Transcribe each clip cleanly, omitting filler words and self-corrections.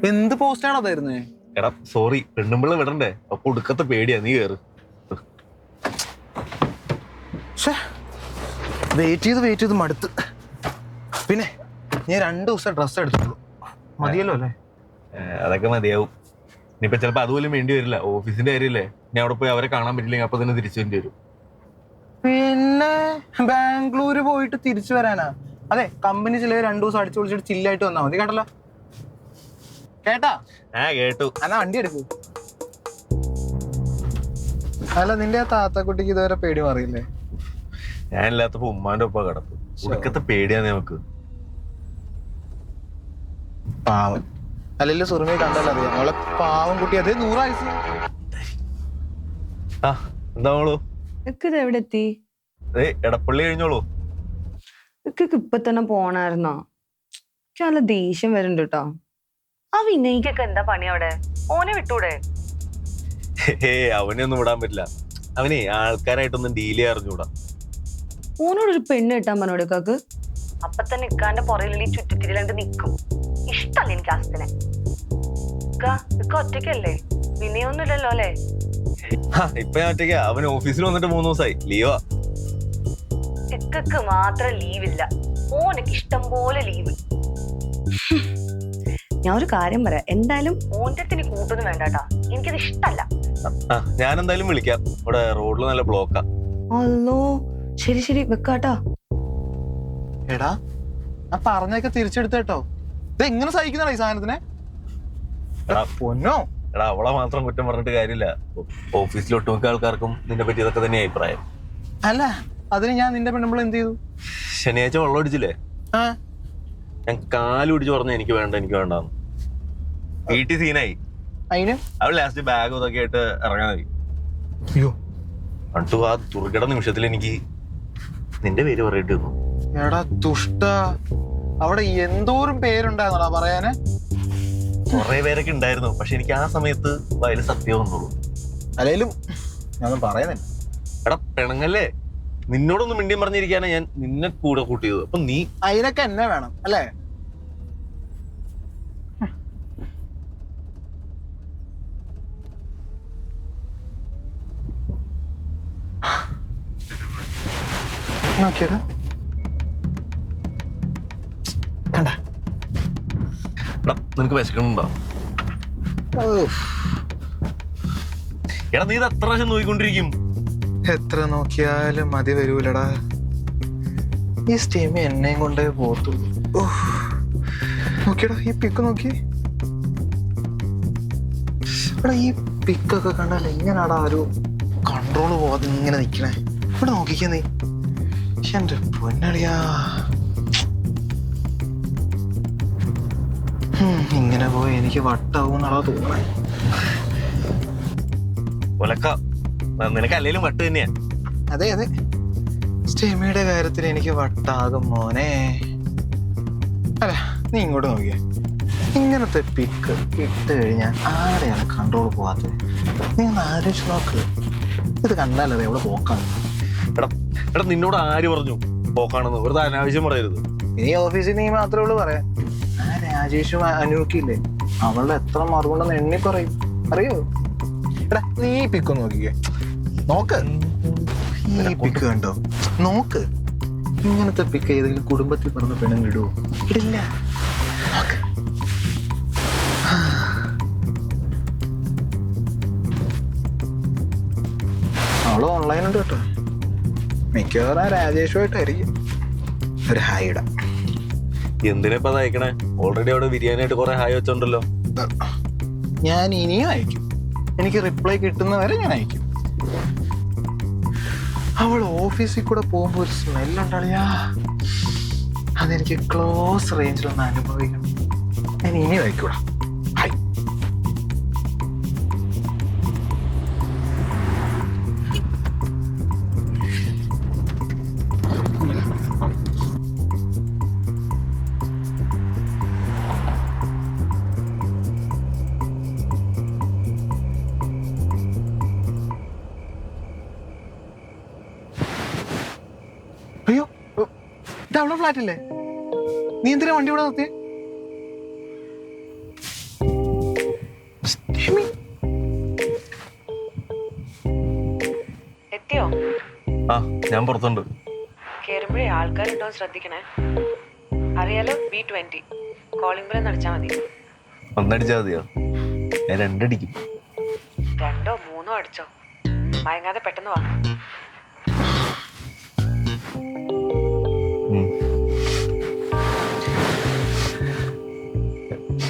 എന്ത് പോസ്റ്റാണ് അതായിരുന്നേ? എടാ സോറി, പെണ്ണുമ്പിള്ള വിടണ്ടേ, അപ്പൊ ഒടുക്കത്തെ പേടിയാ, നീ കേറ്. വെയിറ്റ് ചെയ്ത് മടുത്ത്. പിന്നെ ഞാൻ 2 ദിവസം ഡ്രസ്സ് എടുത്തുള്ളൂ, മതിയല്ലോ അല്ലേ? അതൊക്കെ മതിയാവും. ഇനിയിപ്പൊ ചിലപ്പോ അതുപോലും വേണ്ടി വരില്ല, ഓഫീസിന്റെ കാര്യല്ലേ. ഞാൻ അവിടെ പോയി അവരെ കാണാൻ പറ്റില്ലെങ്കിൽ അപ്പൊ തന്നെ തിരിച്ചു വേണ്ടി വരും. പിന്നെ ബാംഗ്ലൂര് പോയിട്ട് തിരിച്ചു വരാനാ? അതെ, കമ്പനി ചിലവ് 2 ദിവസം അടിച്ചു പൊളിച്ചിട്ട് ചില്ലായിട്ട് വന്നാ മതി. കേട്ടല്ലോ? കേട്ടാ? കേട്ടു. എന്നാ വണ്ടി എടുക്കൂ. അല്ല, നിന്റെ ആ താത്താക്കുട്ടിക്ക് ഇതുവരെ പേടി മാറിയില്ലേ? ഞാനില്ലാത്തപ്പോ ഉമ്മാന്റെ ഒപ്പം കിടപ്പ്. ഉടുക്കത്തെ പേടിയാ നമുക്ക്. പാവം. അല്ലല്ലോ, സുറുമയെ കണ്ടാലും അറിയാം അവളെ പാവം കുട്ടി. അതേ 100 വയസ്സ്. എന്താ മോളൂ? എവിടെ എത്തി? എടപ്പള്ളി കഴിഞ്ഞോളൂ. ഇപ്പൊ തന്നെ പോണായിരുന്നോ? നല്ല ദേഷ്യം വരുന്നുണ്ട് കേട്ടോ. ആ വിനയ്ക്കൊക്കെ എന്താ പണി അവിടെ? ഓനെ വിട്ടൂടെ? അവനെ ഒന്നും വിടാൻ പറ്റില്ല. അവനെ ആൾക്കാരായിട്ടൊന്നും ഡീൽ ചെയ്യാൻ അറിഞ്ഞൂടാ. ഓനോടൊരു പെണ്ണ് കിട്ടാൻ പറഞ്ഞോട് കാക്ക്. അപ്പൊ തന്നെ ഇക്കാന്റെ പുറകിൽ ഈ ചുറ്റിത്തിരിയിലേക്ക് നിക്കും. ഇഷ്ടല്ല എനിക്ക് ആസ്തിനെ. ഇക്ക ഒറ്റയ്ക്കല്ലേ? വിനയൊന്നുമില്ലല്ലോ അല്ലേ? ഇപ്പൊ ഞാൻ ഒറ്റയ്ക്കാ. അവൻ ഓഫീസിൽ വന്നിട്ട് 3 ദിവസമായി ലീവാ. ഇക്കക്ക് മാത്രം ലീവില്ല, ഓനക്ക് ഇഷ്ടം പോലെ ലീവ്. ഞാൻ ഒരു കാര്യം പറയാം, എന്തായാലും ഓന്റെ അടുത്ത് എനിക്ക് കൂട്ടൊന്നും വേണ്ടാട്ടാ, എനിക്കത് ഇഷ്ടല്ല. ഞാൻ എന്തായാലും വിളിക്കാം. ഇവിടെ റോഡിൽ നല്ല ബ്ലോക്കാ. അല്ലോ, ശരി വെക്കാട്ടാ. എടാ, ആ പറഞ്ഞൊക്കെ തിരിച്ചെടുത്തേട്ടോ. ഇത് എങ്ങനെ സഹിക്കുന്നതാണ് ഈ സാധനത്തിനെ? പൊന്നോ. എടാ, അവളെ മാത്രം കുറ്റം പറഞ്ഞിട്ട് കാര്യമില്ല. ഓഫീസിൽ ഒട്ടുമിക്ക ആൾക്കാർക്കും നിന്നെ പറ്റി ഇതൊക്കെ തന്നെ അഭിപ്രായം. അല്ല, അതിന് ഞാൻ നിന്റെ പെണ്ണുമ്പോൾ എന്ത് ചെയ്തു? ശനിയാഴ്ച വെള്ളം അടിച്ചില്ലേ? ഞാൻ കാല് പിടിച്ച് പറഞ്ഞു എനിക്ക് വേണ്ടാന്ന്. വീട്ടിൽ സീനായി. അതിന് അവൾ ലാസ്റ്റ് ബാഗ് ഇതൊക്കെ ആയിട്ട് ഇറങ്ങാൻ. കണ്ടു ആ ദുർഘട നിമിഷത്തിൽ എനിക്ക് നിന്റെ പേര് പറയേണ്ടി വന്നു. എടാ ദുഷ്ട, അവിടെ എന്തോരം പേരുണ്ടായിരുന്നടാ പറയാന്. കുറെ പേരൊക്കെ ഉണ്ടായിരുന്നു, പക്ഷെ എനിക്ക് ആ സമയത്ത് വയല് സത്യം വന്നുള്ളൂ. അല്ലേലും ഞാനൊന്നും പറയുന്നില്ല. എടാ പെണങ്ങല്ലേ, നിന്നോടൊന്നും മിണ്ടിയും പറഞ്ഞിരിക്കാനാ ഞാൻ നിന്നെ കൂടെ കൂട്ടിയത്. അപ്പൊ നീ അതിനൊക്കെ എന്നെ വേണം അല്ലേ? നോക്കിയടാ, കണ്ട നിനക്ക് വിശക്കണുണ്ടോ? എടാ നീ ഇത് എത്ര പ്രാവശ്യം നോക്കിക്കൊണ്ടിരിക്കും? എത്ര നോക്കിയാലും മതി വരൂലടാ. ഈ സ്റ്റീമ എന്നെയും കൊണ്ടേ പോത്തുള്ളൂ. നോക്കിയടാ, ഈ പിക്ക് നോക്കി. എടാ, ഈ പിക്കൊക്കെ കണ്ടാൽ എങ്ങനാടാ ഒരു കൺട്രോള് പോവാതെ ഇങ്ങനെ നിക്കണേ? ഇവിടെ നോക്കിക്കേ നീ. എന്റെ പൊന്നളിയാ, ഇങ്ങനെ പോയി എനിക്ക് വട്ടാവും എന്നാ തോന്നണേ. നിനക്ക് അല്ലേലും വട്ട് തന്നെയാ. അതെ, സ്റ്റീമയുടെ കാര്യത്തിൽ എനിക്ക് വട്ടാകും മോനെ. അല്ല, നീ ഇങ്ങോട്ട് നോക്കിയേ. ഇങ്ങനത്തെ പിക്ക് ഇട്ട് കഴിഞ്ഞാൽ ആരെയാണ് കൺട്രോൾ പോവാത്തത്? നീ ഒന്ന് ആലോചിച്ച് നോക്ക്. ഇത് കണ്ടാലേ എവിടെ പോക്കാണ്. എടാ നിന്നോട് ആര് പറഞ്ഞു പോക്കാണെന്ന്? വെറുതെ അനാവശ്യം പറയരുത്. ഇനി ഓഫീസിൽ നീ മാത്രമേ ഉള്ളൂ പറയാൻ. ആ രാജേഷും അനൂക്കില്ലേ, അവളുടെ എത്ര മറുകൊണ്ടെന്ന് എണ്ണി പറയും അറിയോ? എടാ, നീ പിക്ക് നോക്കിക്കേ. നോക്ക്, ഈ പിക്ക് കണ്ടോ? നോക്ക്, ഇങ്ങനത്തെ പിക്ക് ഏതെങ്കിലും കുടുംബത്തിൽ പറഞ്ഞ പെണ്ണുങ്ങൾ ഇടുവോ? ഇടില്ല. അവള് ഓൺലൈൻ ഉണ്ട് കേട്ടോ. മിക്കവാറും രാജേഷുമായിട്ടായിരിക്കും. ഒരു ഹായ് ഇടാം. എന്തിനാ അയക്കണേ? ഓൾറെഡി അവിടെ ബിരിയാണി ആയിട്ട് കുറെ ഹായ് വെച്ചോണ്ടല്ലോ. ഞാൻ ഇനിയും അയക്കും. എനിക്ക് റിപ്ലൈ കിട്ടുന്നവരെ ഞാൻ അയക്കും. അവൾ ഓഫീസിൽ കൂടെ പോകുമ്പോ ഒരു സ്മെല്ലുണ്ടളിയാ, അതെനിക്ക് ക്ലോസ് റേഞ്ചിലൊന്ന് അനുഭവിക്കണം. ഞാൻ ഇനി അയക്കൂടാ. ഹായ്. അയ്യോ, ഇത് അവളുടെ ഫ്ലാറ്റ് അല്ലേ? നീ എന്തിനാ വണ്ടി ഇവിടെ നിർത്തിയേ? ആ ഞാൻ പുറത്തുണ്ട്. കേറുമ്പോഴേ ആൾക്കാരുണ്ടോ ശ്രദ്ധിക്കണേ. അറിയാലോ B20 കോളിംഗ് ബെൽ അടിച്ചാ മതി. ഒന്നടിച്ചാൽ മതിയോ? ഞാൻ രണ്ടടിക്കും. 2 3 അടിച്ചോ, മയങ്ങാതെ പെട്ടെന്ന് വാ.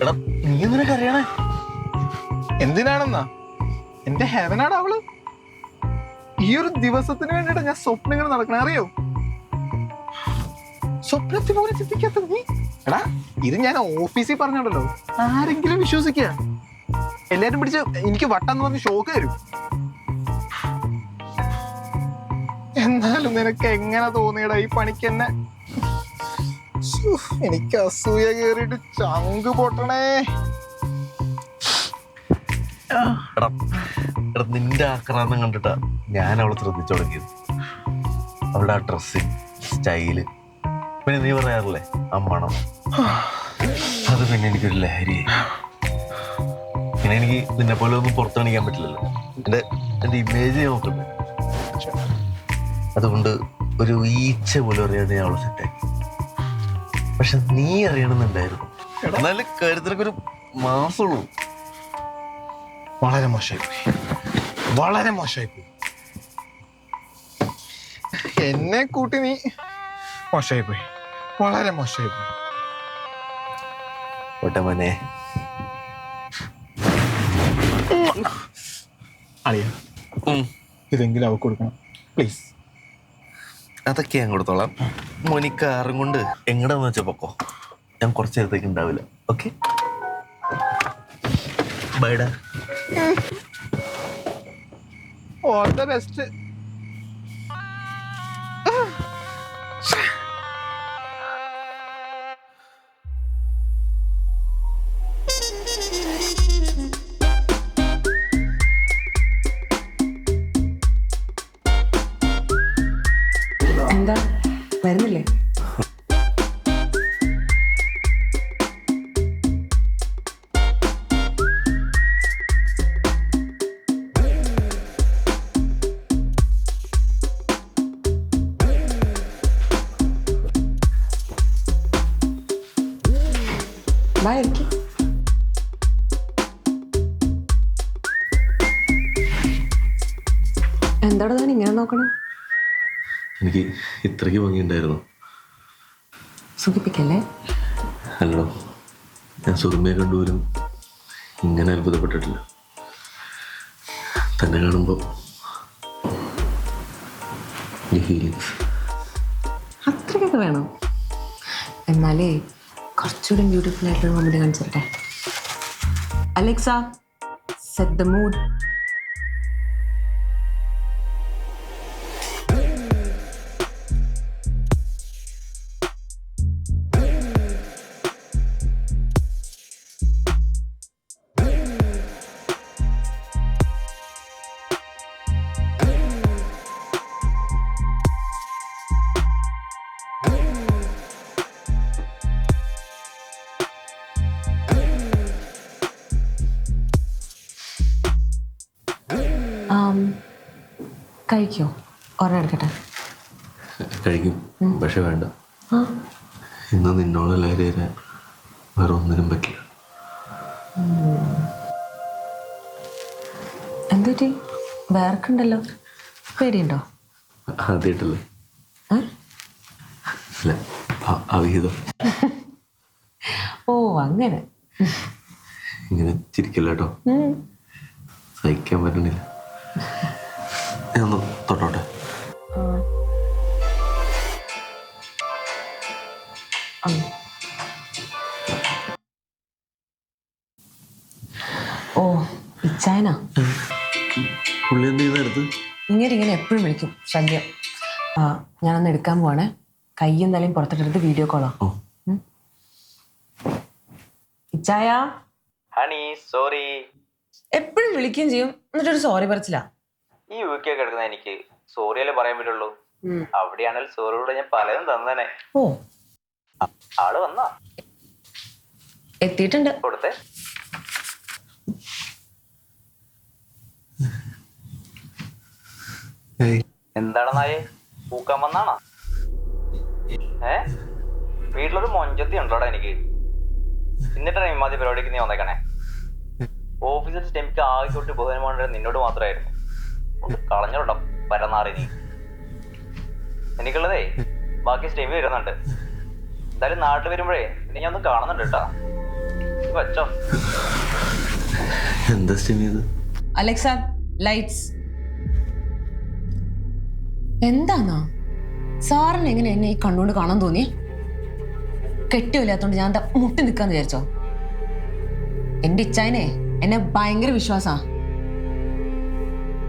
എടാ നീ എന്തിനാ കരയണേ? എന്തിനാണെന്നാ? എന്റെ ഹെവനാണ് അവള്. ഈ ഒരു ദിവസത്തിന് വേണ്ടിട്ടാ ഞാൻ സ്വപ്നങ്ങൾ നടക്കണേ, അറിയോ? സ്വപ്നത്തിൽ പോലും ചിന്തിക്കാത്ത നീ. എടാ ഇത് ഞാൻ ഓഫീസിൽ പറഞ്ഞോണ്ടല്ലോ, ആരെങ്കിലും വിശ്വസിക്കുക? എല്ലാരും പിടിച്ച് എനിക്ക് വട്ടാന്ന് പറഞ്ഞ് ഷോക്ക് തരും. എന്നാലും നിനക്ക് എങ്ങനെ തോന്നിയടാ ഈ പണിക്ക് എന്നെ? എനിക്ക് അസൂയ കേറിയിട്ട് ചങ്ക് പൊട്ടണേ. എടാ നിന്റെ ആക്രാന്തം കണ്ടിട്ടാ ഞാൻ അവളെ ശ്രദ്ധിച്ചു തുടങ്ങിയത്. അവളുടെ ആ ഡ്രസ്സിങ് സ്റ്റൈല്, പിന്നെ നീ പറയാറില്ലേ ആ മണം, അത് പിന്നെ എനിക്കൊരു ലഹരി. പിന്നെ എനിക്ക് നിന്നെ പോലെ ഒന്നും പുറത്തു കാണിക്കാൻ പറ്റില്ലല്ലോ. എന്റെ ഇമേജ് നോക്കണ്ടേ. അതുകൊണ്ട് ഒരു ഈച്ച പോലും അറിയാതെ ഞാൻ അവളെ സെറ്റാക്കി. പക്ഷെ നീ അറിയണമെന്നുണ്ടായിരുന്നു. എന്നാലും കാര്യത്തിലൊക്കെ ഒരു മാസമുള്ളൂ. വളരെ മോശമായിപ്പോയി, വളരെ മോശമായിപ്പോയി. എന്നെ കൂട്ടി നീ മോശമായിപ്പോയി, വളരെ മോശമായിപ്പോയി. ഒട്ടമനെ അളിയ ഇതെങ്കിലും അവൾക്ക് കൊടുക്കണം പ്ലീസ്. അതൊക്കെ ഞാൻ കൊടുത്തോളാം. മോനിക്കാറും കൊണ്ട് എങ്ങടാന്ന് വെച്ചാ പൊക്കോ, ഞാൻ കുറച്ച് നേരത്തേക്ക് ഉണ്ടാവില്ല. ഓക്കെ ബൈഡാ. All the best. എന്താ വരുന്നില്ലേ? എന്താടാ ഞാൻ ഇങ്ങനെ നോക്കണം? എനിക്ക് ഇത്രയ്ക്ക് ഭംഗിയുണ്ടായിരുന്നു. സുഖിപ്പിക്കല്ലേ? അല്ലോ, ഞാൻ സുറുമയെ കണ്ടുപോലും ഇങ്ങനെ അത്ഭുതപ്പെട്ടിട്ടില്ല. തന്നെ കാണുമ്പോൾ ഈ ഫീലിങ്സ് അത്രയ്ക്കൊക്കെ വേണം. എന്നാലേ കുറച്ചുകൂടി ബ്യൂട്ടിഫുൾ ആയിട്ടുള്ള മമ്മൂടി കാണിച്ചിട്ടെ. Alexa, set the mood. കഴിക്കോ? ഒരെണ്ണം എടുക്കട്ടെ? കഴിക്കും, പക്ഷെ വേണ്ട. ഇന്ന് നിന്നോട് ലഹരി തരാൻ വേറെ ഒന്നിനും പറ്റില്ല. എന്തുപറ്റി? വേർക്കുണ്ടല്ലോ, പേടിയുണ്ടോ? ആദ്യമായിട്ടല്ലേ? അല്ല, അവിഹിതം. ഓ അങ്ങനെ. ഇങ്ങനെ ചിരിക്കില്ല കേട്ടോ, സഹിക്കാൻ പറ്റണില്ല. ഞാനൊന്ന് തൊട്ടോട്ടെ? ഓ ഇച്ചായന പുള്ളി എന്ത് ചെയ്യുന്നടുത്ത് ഇങ്ങനെ എപ്പോഴും വിളിക്കും, ശല്യം. ഞാനൊന്ന് എടുക്കാൻ പോവാണേ. കയ്യും തലയും പുറത്തിട്ടെടുത്ത് വീഡിയോ കോളാ. ഇച്ചായ ഹണി സോറി. എപ്പോഴും വിളിക്കുകയും ചെയ്യും, എന്നിട്ടൊരു സോറി പറച്ചില്ല. ഈ UK ഒക്കെ എടുക്കുന്ന എനിക്ക് സോറിയല്ലേ പറയാൻ പറ്റുള്ളൂ. അവിടെയാണെങ്കിൽ സോറിയോടെ ഞാൻ പലതും തന്നേനെ. ഓ ആള് വന്നാ എത്തിയിട്ടുണ്ട്. കൊടുത്തേ. എന്താണ് നായേ, പൂക്കാൻ വന്നാണോ? വീട്ടിലൊരു മൊഞ്ചത്തി ഉണ്ടോടാ എനിക്ക്. എന്നിട്ടാണ് ഇമാതി പരിപാടിക്ക് നീ വന്നേക്കണേ. ഓഫീസിൽ സ്റ്റെമിക്ക് ആകെ തൊട്ട് ബഹുമാനം നിന്നോട് മാത്രമായിരുന്നു. കളഞ്ഞോട്ടോ പരന്നാറി നീ. എനിക്കുള്ളതേ ബാക്കി സ്റ്റെമി വരുന്നുണ്ട്. എന്തായാലും നാട്ടിൽ വരുമ്പോഴേ നീ ഞാൻ ഒന്ന് കാണുന്നുണ്ട് കേട്ടാ. വെച്ചോ. എന്താ സ്റ്റെമി ഇത്? Alexa lights. എന്താന്നാ സാറിന് എങ്ങനെ എന്നെ ഈ കണ്ണുകൊണ്ട് കാണാൻ തോന്നി? കെട്ടിയില്ലാത്തോണ്ട് ഞാൻ എന്താ മുട്ടി നിൽക്കാന്ന് വിചാരിച്ചോ? എന്റെ ഇച്ചായനെ എന്നെ ഭയങ്കര വിശ്വാസാ.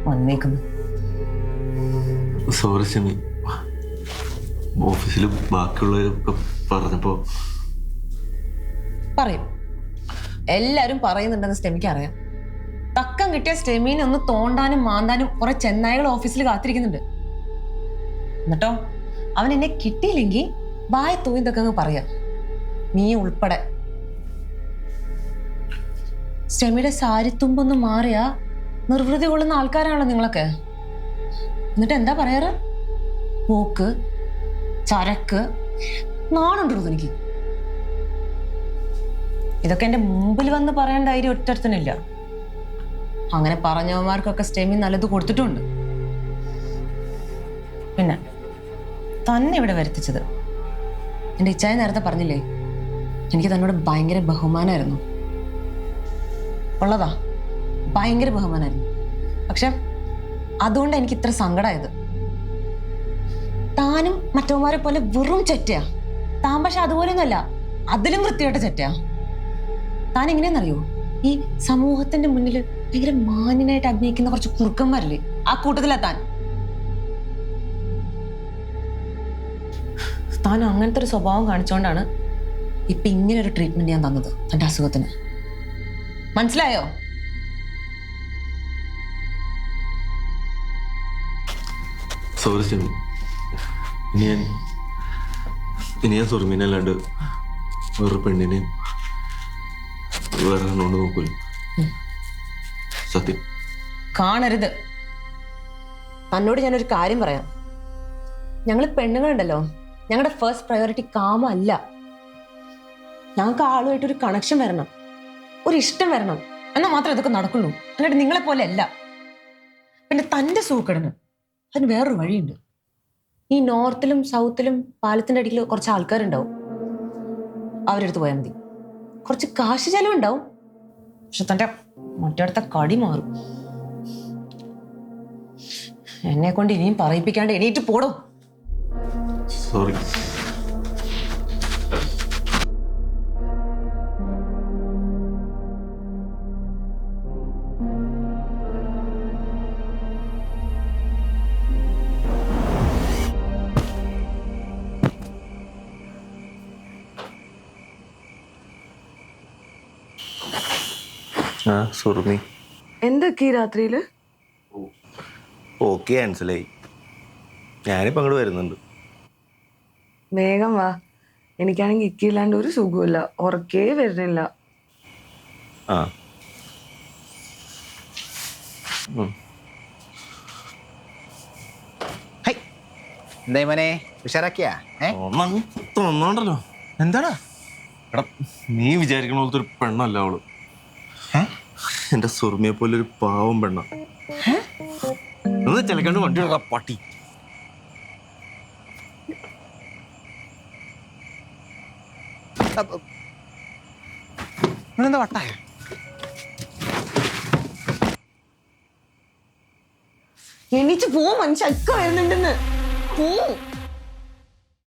വന്നേക്കുന്നു. സോറി സ്റ്റെമി, ഓഫീസിൽ ബാക്കിയുള്ളവരൊക്കെ പറഞ്ഞപ്പോ. പറയും, എല്ലാരും പറയുന്നുണ്ടെന്ന് സ്റ്റെമിക്ക് അറിയാം. തക്കം കിട്ടിയ സ്റ്റെമീനെ ഒന്ന് തോണ്ടാനും മാന്താനും കുറെ ചെന്നായികൾ ഓഫീസിൽ കാത്തിരിക്കുന്നുണ്ട്. എന്നിട്ടോ അവൻ എന്നെ കിട്ടിയില്ലെങ്കിൽ വായ തോന്നിതൊക്കെ അങ്ങ് പറയാം, നീ ഉൾപ്പെടെ. സ്റ്റെമിയുടെ സാരിത്തുമ്പൊന്ന് മാറിയാ നിർവൃതി കൊള്ളുന്ന ആൾക്കാരാണല്ലോ നിങ്ങളൊക്കെ. എന്നിട്ട് എന്താ പറയാറ്? പോക്ക്, ചരക്ക്, നാണുണ്ടോ എനിക്ക്? ഇതൊക്കെ എന്റെ മുമ്പിൽ വന്ന് പറയാൻ ധൈര്യം ഒറ്റത്തിനില്ല. അങ്ങനെ പറഞ്ഞവന്മാർക്കൊക്കെ സ്റ്റെമി നല്ലത് കൊടുത്തിട്ടുണ്ട്. പിന്നെ തന്നെ ഇവിടെ വരുത്തിച്ചത് എന്റെ ഇച്ചായ നേരത്തെ പറഞ്ഞില്ലേ, എനിക്ക് തന്നോട് ഭയങ്കര ബഹുമാനമായിരുന്നു. ഉള്ളതാ, ഭയങ്കര ബഹുമാനമായിരുന്നു. പക്ഷെ അതുകൊണ്ട് എനിക്ക് ഇത്ര സങ്കടമായത്. താനും മറ്റവന്മാരെ പോലെ വെറും ചെറ്റയാ താൻ. പക്ഷെ അതുപോലെയൊന്നുമല്ല, അതിലും വൃത്തിയായിട്ട് ചെറ്റയാ താൻ. എങ്ങനെയാണെന്നറിയോ, ഈ സമൂഹത്തിന്റെ മുന്നിൽ ഭയങ്കര മാന്യനായിട്ട് അഭിനയിക്കുന്ന കുറച്ച് കുറുക്കന്മാരില്ലേ, ആ കൂട്ടത്തിലാ താൻ. താൻ അങ്ങനത്തെ ഒരു സ്വഭാവം കാണിച്ചുകൊണ്ടാണ് ഇപ്പൊ ഇങ്ങനെ ഒരു ട്രീറ്റ്മെന്റ് ഞാൻ തന്നത് തന്റെ അസുഖത്തിന്. മനസ്സിലായോ? സോറി സ്റ്റെമി, ഇനി ഞാൻ സുറുമീനല്ലാണ്ട് വേറൊരു പെണ്ണിനെയും വേറെ കണ്ണുകൊണ്ട് നോക്കൂല. സത്യം. കാണരുത്. തന്നോട് ഞാനൊരു കാര്യം പറയാം. ഞങ്ങൾ പെണ്ണുങ്ങളുണ്ടല്ലോ, ഞങ്ങളുടെ ഫസ്റ്റ് പ്രയോറിറ്റി കാമല്ല. ഞങ്ങൾക്ക് ആളുമായിട്ടൊരു കണക്ഷൻ വരണം, ഒരു ഇഷ്ടം വരണം, എന്നാൽ മാത്രമേ ഇതൊക്കെ നടക്കുള്ളൂ. അല്ലാണ്ട് നിങ്ങളെ പോലെ അല്ല. പിന്നെ തൻ്റെ സൂക്കടന് അതിന് വേറൊരു വഴിയുണ്ട്. ഈ നോർത്തിലും സൗത്തിലും പാലത്തിന്റെ അടിയിൽ കുറച്ച് ആൾക്കാരുണ്ടാവും. അവരെടുത്ത് പോയാൽ മതി. കുറച്ച് കാശ് ചെലവുണ്ടാവും, പക്ഷെ തൻ്റെ മറ്റടുത്ത കടി മാറും. എന്നെ കൊണ്ട് ഇനിയും പറയിപ്പിക്കാണ്ട് എണീറ്റ് പോടോ. സോറി. ആ സുറുമി, എന്തൊക്കെ ഈ രാത്രിയില്? ഓക്കെ ക്യാൻസലായി. ഞാനിപ്പോൾ അങ്ങോട്ട് വരുന്നുണ്ട്. വേഗം വാ. എനിക്കാണെങ്കിൽ ഇക്കില്ലാണ്ട് ഒരു സുഖമില്ല, ഉറക്കേ വരുന്നില്ല. ആ എന്താ മോനെ ഉഷാറാക്കിയാ? തോന്നണ്ടല്ലോ. എന്താടാ? എടാ, നീ വിചാരിക്കണ പോലത്തെ ഒരു പെണ്ണല്ല അവള്. എന്റെ സുറുമിയെ പോലെ ഒരു പാവം പെണ്ണ. ചിലക്കാണ്ട് വണ്ടി എടുക്കാം പട്ടി. എന്താ വട്ടായ? എണീച്ച് പോ, മനുഷ്യ ഒക്കെ വരുന്നുണ്ടെന്ന്. പോ.